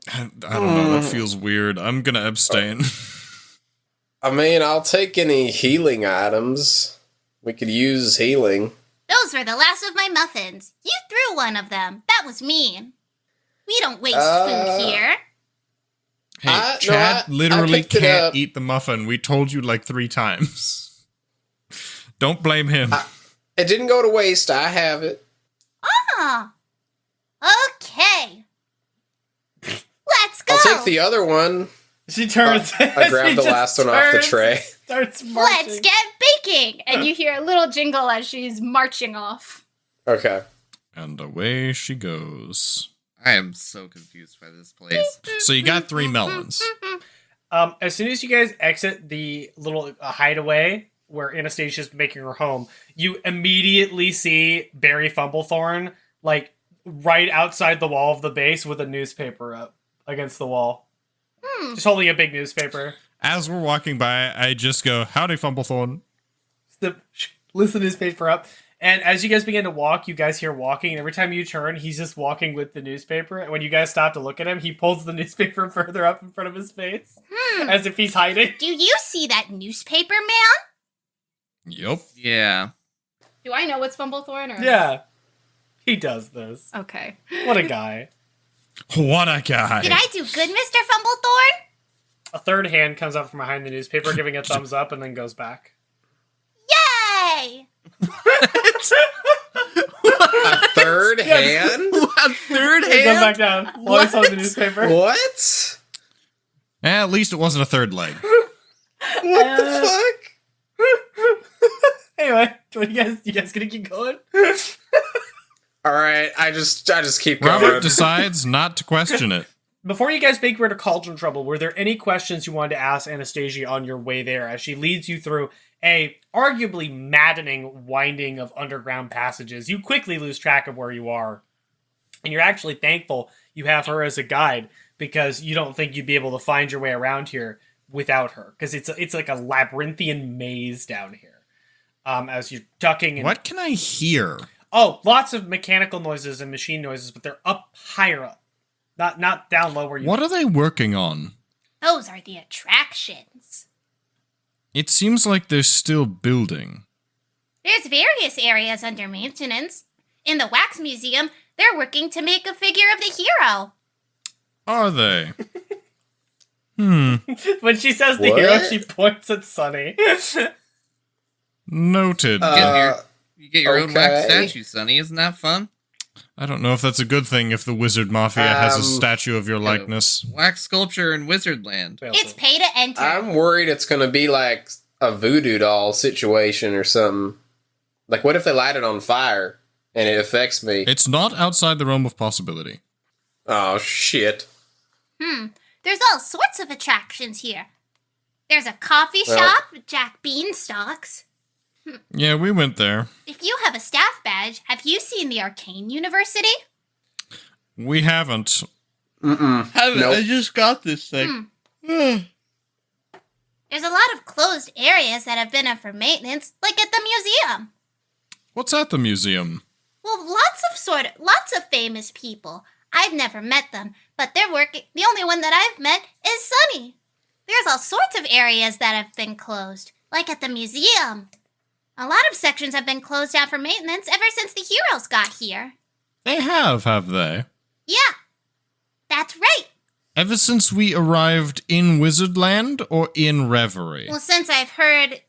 I don't know, that feels weird. I'm gonna abstain. I mean, I'll take any healing items. We could use healing. Those were the last of my muffins. You threw one of them. That was mean. We don't waste food here. Hey, No, Chad I literally picked it can't up. eat the muffin. We told you like 3 times. Don't blame him. It didn't go to waste. I have it. Ah. Okay. Let's go. I'll take the other one. She turns. I grabbed the last one off the tray. Starts marching. Let's get baking. And you hear a little jingle as she's marching off. Okay. And away she goes. I am so confused by this place. So you got 3 melons. As soon as you guys exit the little hideaway where Anastasia's making her home, you immediately see Barry Fumblethorn, like, right outside the wall of the base with a newspaper up against the wall. Just holding a big newspaper. As we're walking by, I just go, howdy, Fumblethorn. List the newspaper up. And as you guys begin to walk, you guys hear walking. And every time you turn, he's just walking with the newspaper. And when you guys stop to look at him, he pulls the newspaper further up in front of his face. As if he's hiding. Do you see that newspaper man? Yup. Yeah. Do I know what's Fumblethorn? Or? Yeah. He does this. Okay. What a guy. What a guy. Did I do good, Mr. Fumblethorn? A third hand comes up from behind the newspaper, giving a thumbs up, and then goes back. Yay! A third hand? A third He goes hand? back down while he's holding the newspaper. What? At least it wasn't a third leg. What the fuck? Anyway, what you guys gonna keep going? All right, I just keep going. Robert decides not to question it. Before you guys make your way to Cauldron Trouble, were there any questions you wanted to ask Anastasia on your way there as she leads you through a arguably maddening winding of underground passages? You quickly lose track of where you are, and you're actually thankful you have her as a guide because you don't think you'd be able to find your way around here without her because it's like a labyrinthian maze down here. As you're ducking and... What can I hear? Oh, lots of mechanical noises and machine noises, but they're up higher up. Not down low where you... What are they working on? Those are the attractions. It seems like they're still building. There's various areas under maintenance. In the Wax Museum, they're working to make a figure of the hero. Are they? When she says the What? hero, she points at Sonny. Noted. You get your own wax Okay. statue, Sonny. Isn't that fun? I don't know if that's a good thing if the Wizard Mafia has a statue of your likeness. Wax sculpture in Wizardland. It's pay to enter. I'm worried it's going to be like a voodoo doll situation or something. Like, what if they light it on fire and it affects me? It's not outside the realm of possibility. Oh, shit. There's all sorts of attractions here. There's a coffee shop with Jack Beanstalks. Yeah, we went there. If you have a staff badge, have you seen the Arcane University? We haven't. Nope. I just got this thing. There's a lot of closed areas that have been up for maintenance, like at the museum. What's at the museum? Well, lots of famous people. I've never met them, but they're working. The only one that I've met is Sonny. There's all sorts of areas that have been closed, like at the museum. A lot of sections have been closed down for maintenance ever since the heroes got here. They have they? Yeah, that's right. Ever since we arrived in Wizardland or in Reverie? Well, since I've heard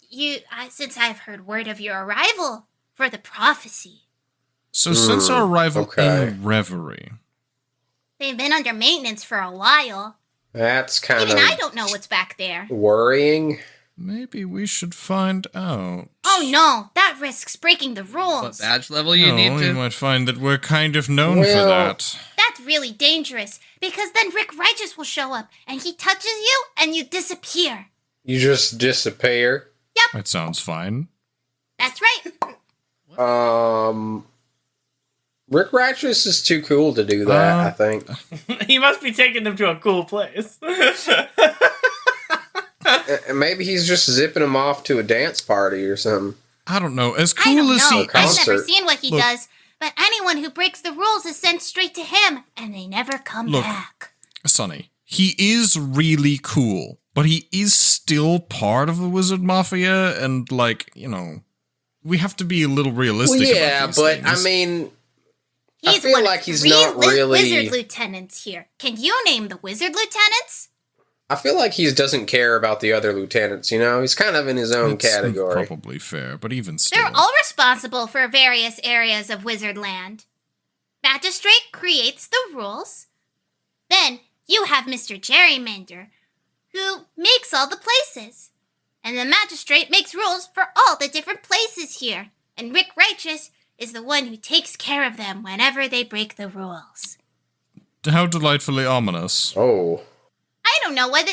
word of your arrival for the prophecy. So since our arrival okay. in Reverie. They've been under maintenance for a while. That's kind Even of I don't know what's back there. worrying. Maybe we should find out. Oh no, that risks breaking the rules. What badge level you need You to... might find that we're kind of known for that. That's really dangerous, because then Rick Righteous will show up, and he touches you, and you disappear. You just disappear. That sounds fine. That's right. Rick Righteous is too cool to do that, I think. He must be taking them to a cool place. And maybe he's just zipping him off to a dance party or something. I don't know. As I don't cool as know. he I've never concert. seen what he does, but anyone who breaks the rules is sent straight to him, and they never come back. Sonny, he is really cool, but he is still part of the Wizard Mafia, and, like, you know, we have to be a little realistic about these but things. I mean, He's I feel one like of he's 3 not really. wizard lieutenants here. Can you name the wizard lieutenants? I feel like he doesn't care about the other lieutenants, you know? He's kind of in his own It's category. probably fair, but even still. They're all responsible for various areas of Wizardland. Magistrate creates the rules. Then you have Mr. Gerrymander, who makes all the places. And the magistrate makes rules for all the different places here. And Rick Righteous is the one who takes care of them whenever they break the rules. How delightfully ominous. Oh. I don't know what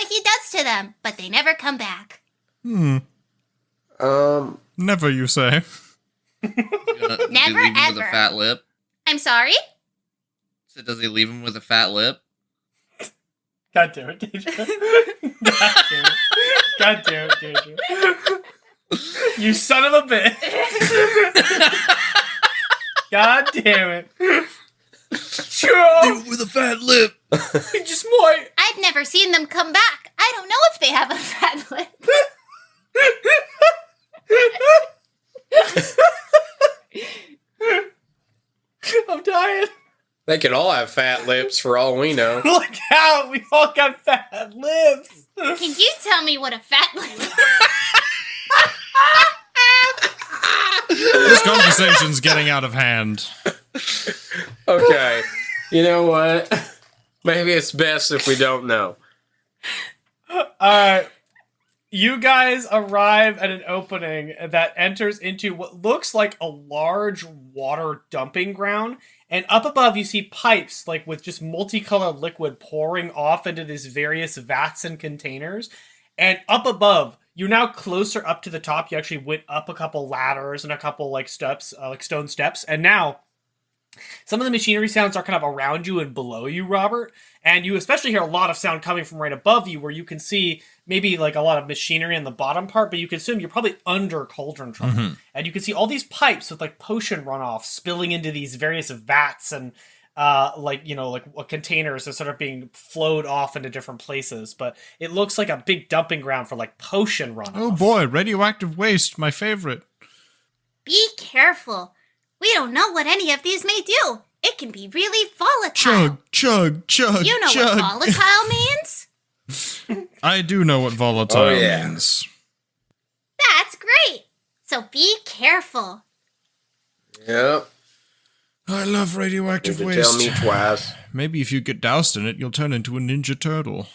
he does to them, but they never come back. Never, you say. Does he Never, leave him with a ever. fat lip? I'm sorry? So does he leave him with a fat lip? God damn it, Deja. God damn it, Deja. You son of a bitch. God damn it. Sure. With a fat lip! Just might. I've never seen them come back. I don't know if they have a fat lip. I'm dying. They could all have fat lips for all we know. Look out, we all got fat lips. Can you tell me what a fat lip is? This conversation's getting out of hand. Okay. You know what? Maybe it's best if we don't know. Alright. You guys arrive at an opening that enters into what looks like a large water dumping ground. And up above, you see pipes, like with just multicolored liquid pouring off into these various vats and containers. And up above, you're now closer up to the top. You actually went up a couple ladders and a couple like steps, like stone steps. And now some of the machinery sounds are kind of around you and below you, Robert. And you especially hear a lot of sound coming from right above you, where you can see maybe like a lot of machinery in the bottom part, but you can assume you're probably under Cauldron Trouble. And you can see all these pipes with like potion runoff spilling into these various vats and containers that sort of being flowed off into different places. But it looks like a big dumping ground for like potion runoff. Oh boy, radioactive waste, my favorite. Be careful. We don't know what any of these may do. It can be really volatile. Chug, chug, chug, You know chug. what volatile means? I do know what volatile yeah. means. That's great. So be careful. Yep. I love radioactive Need to waste. tell me twice. Maybe if you get doused in it, you'll turn into a ninja turtle.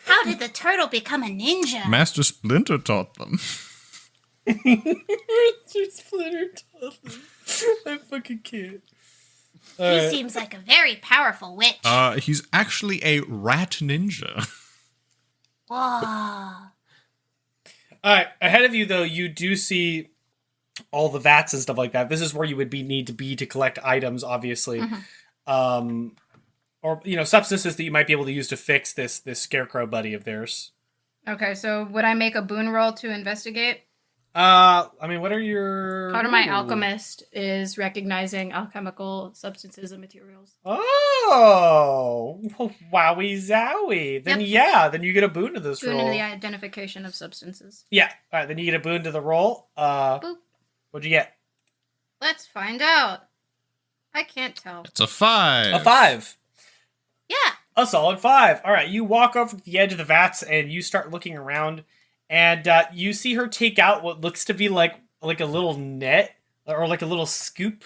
How did the turtle become a ninja? Master Splinter taught them. Splinter told me. I fucking can't. He seems like a very powerful witch. He's actually a rat ninja. Whoa. All right, ahead of you though, you do see all the vats and stuff like that. This is where you would need to be to collect items, obviously, or substances that you might be able to use to fix this scarecrow buddy of theirs. Okay, so would I make a boon roll to investigate? What are your... Part of my alchemist is recognizing alchemical substances and materials. Oh, wowie zowie. Then then you get a boon to this Boon roll. in the identification of substances. Yeah, all right, then you get a boon to the roll. Boop. What'd you get? Let's find out. I can't tell. It's a 5. A 5. Yeah. A solid 5. All right, you walk over to the edge of the vats and you start looking around. And you see her take out what looks to be like a little net or like a little scoop,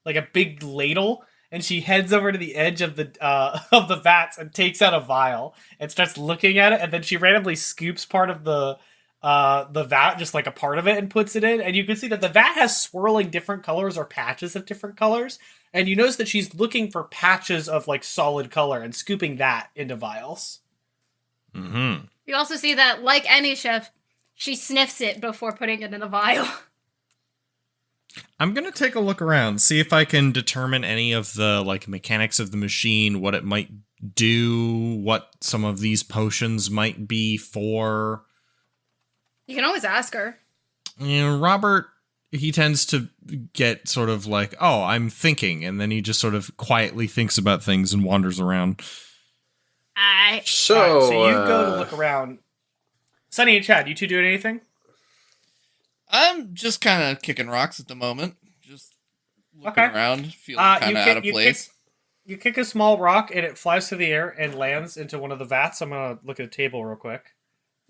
like a big ladle, and she heads over to the edge of the vats and takes out a vial and starts looking at it, and then she randomly scoops part of the vat, just like a part of it, and puts it in. And you can see that the vat has swirling different colors or patches of different colors, and you notice that she's looking for patches of like solid color and scooping that into vials. Mm-hmm. You also see that, like any chef, she sniffs it before putting it in the vial. I'm gonna take a look around, see if I can determine any of the mechanics of the machine, what it might do, what some of these potions might be for. You can always ask her. Robert, he tends to get sort of like, oh, I'm thinking, and then he just sort of quietly thinks about things and wanders around. So you go to look around. Sonny and Chad, you two doing anything? I'm just kind of kicking rocks at the moment. Just looking around, feeling kind of out of place. You kick a small rock and it flies through the air and lands into one of the vats. I'm going to look at a table real quick.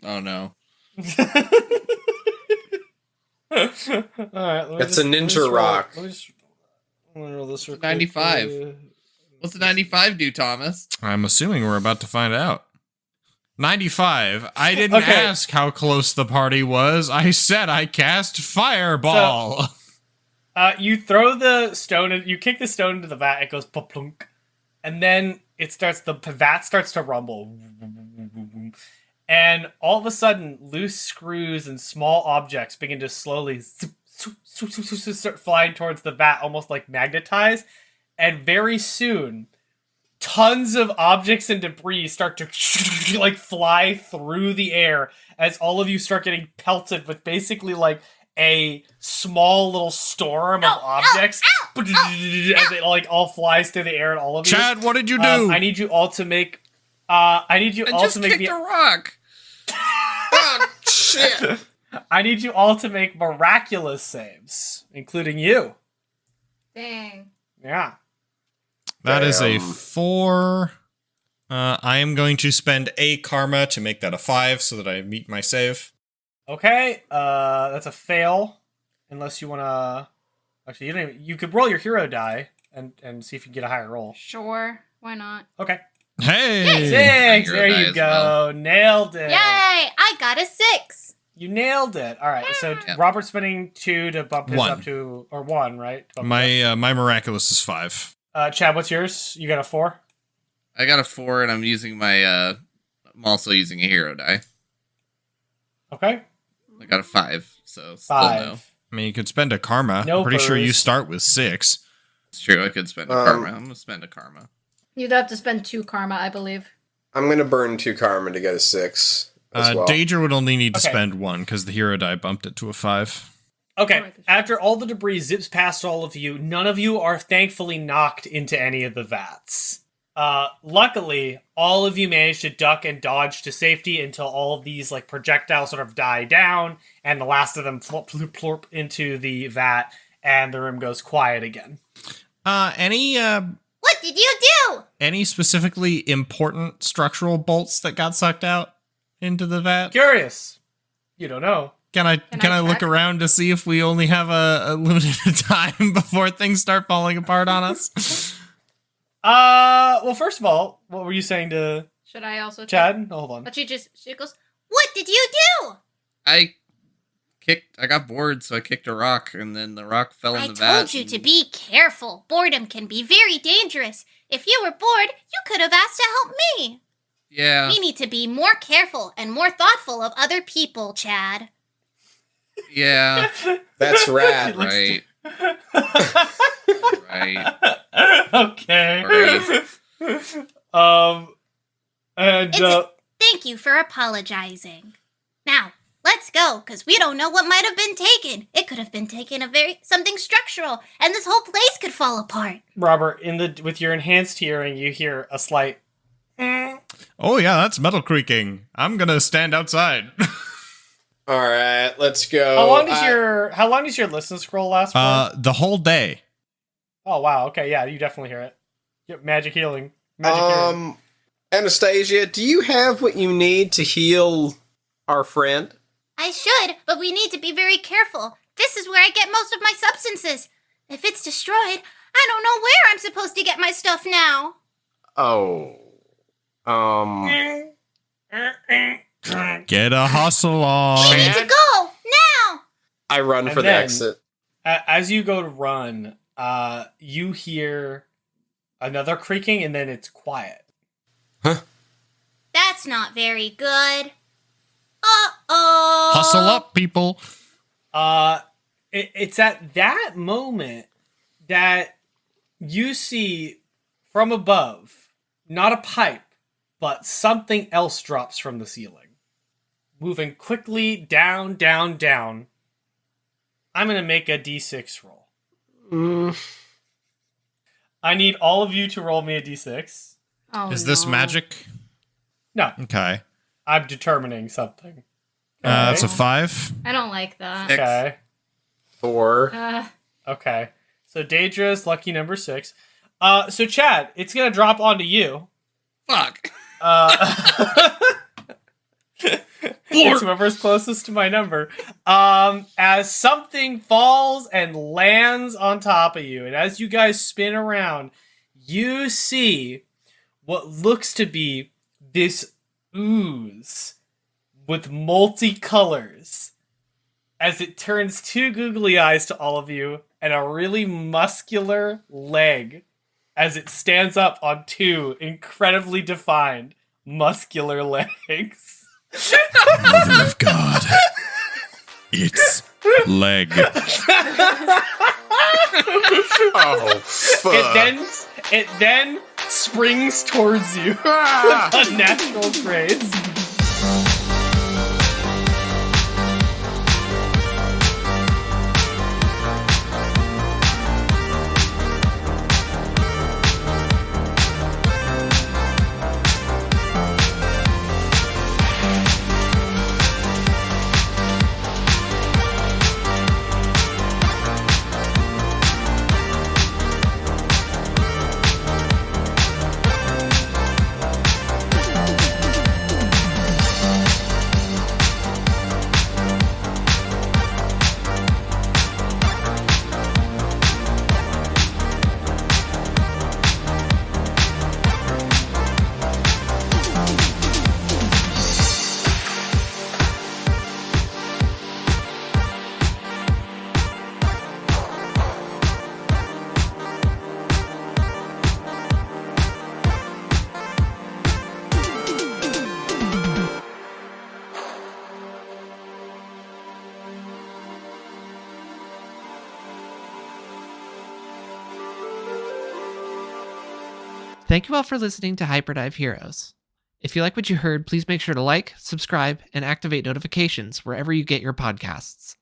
Oh, no. Alright, It's a ninja rock. Let me roll this real quick. 95. What's the 95 do, Thomas? I'm assuming we're about to find out. 95. I didn't ask how close the party was. I said I cast Fireball. So, you throw the stone, you kick the stone into the vat, it goes plunk, and then the vat starts to rumble. And all of a sudden, loose screws and small objects begin to slowly start flying towards the vat, almost like magnetized. And very soon, tons of objects and debris start to fly through the air as all of you start getting pelted with basically a small little storm of objects as it all flies through the air and all of you. Chad, what did you do? I need you all to make. I just kicked a rock. Oh, shit. I need you all to make miraculous saves, including you. Dang. Yeah. That is a 4. I am going to spend a karma to make that a 5 so that I meet my save. Okay, that's a fail. Unless you want to... Actually, you could roll your hero die and see if you can get a higher roll. Sure. Why not? Okay. Hey! 6! Hero There die you as go. well. Nailed it. Yay! I got a 6. You nailed it. All right, so Robert's spending 2 to bump his 1. up to... Or 1, right? My miraculous is 5. Chad, what's yours? You got a 4? I got a 4, and I'm using my... I'm also using a hero die. Okay. I got a 5, so still 5. no. I mean, you could spend a karma. No I'm pretty sure you burst. start with 6. It's true, I could spend a karma. I'm going to spend a karma. You'd have to spend 2 karma, I believe. I'm going to burn 2 karma to get a 6 as well. Danger would only need to Okay. spend 1 because the hero die bumped it to a 5. Okay, after all the debris zips past all of you, none of you are thankfully knocked into any of the vats. Luckily, all of you managed to duck and dodge to safety until all of these projectiles sort of die down, and the last of them plorp into the vat, and the room goes quiet again. What did you do? Any specifically important structural bolts that got sucked out into the vat? Curious. You don't know. Can I look around to see if we only have a limited time before things start falling apart on us? Well, first of all, what were you saying to Should I also Chad? Oh, hold on. But she goes, What did you do? I got bored, so I kicked a rock, and then the rock fell in I the vat. told you to be careful. Boredom can be very dangerous. If you were bored, you could have asked to help me. Yeah. We need to be more careful and more thoughtful of other people, Chad. Yeah. That's rad. Right. Right. Okay. Thank you for apologizing. Now, let's go, because we don't know what might have been taken. It could have been taken something structural, and this whole place could fall apart. Robert, with your enhanced hearing, you hear a slight. Oh yeah, that's metal creaking. I'm gonna stand outside. All right, let's go. How long does your listen scroll last for? The whole day. Oh wow. Okay, yeah, you definitely hear it. Yep, magic healing. Hearing. Anastasia, do you have what you need to heal our friend? I should, but we need to be very careful. This is where I get most of my substances. If it's destroyed, I don't know where I'm supposed to get my stuff now. Oh. Get a hustle on. We need to go now. I run for the exit. As you go to run, you hear another creaking, and then it's quiet. Huh? That's not very good. Uh-oh. Hustle up, people. It's at that moment that you see from above, not a pipe, but something else drops from the ceiling. Moving quickly down, down, down. I'm going to make a d6 roll. I need all of you to roll me a d6. oh, Is this magic? No, Okay. I'm determining something. That's a 5. I don't like that. Okay. 4. Okay. So Daedra's lucky number 6. So Chad, it's going to drop onto you. Fuck. It's whoever's closest to my number. As something falls and lands on top of you, and as you guys spin around, you see what looks to be this ooze with multicolors as it turns 2 googly eyes to all of you and a really muscular leg as it stands up on 2 incredibly defined muscular legs. Mother of God. It's leg. Oh, fuck. It then springs towards you with a natural grace. Thank you all for listening to Hyperdive Heroes. If you like what you heard, please make sure to like, subscribe, and activate notifications wherever you get your podcasts.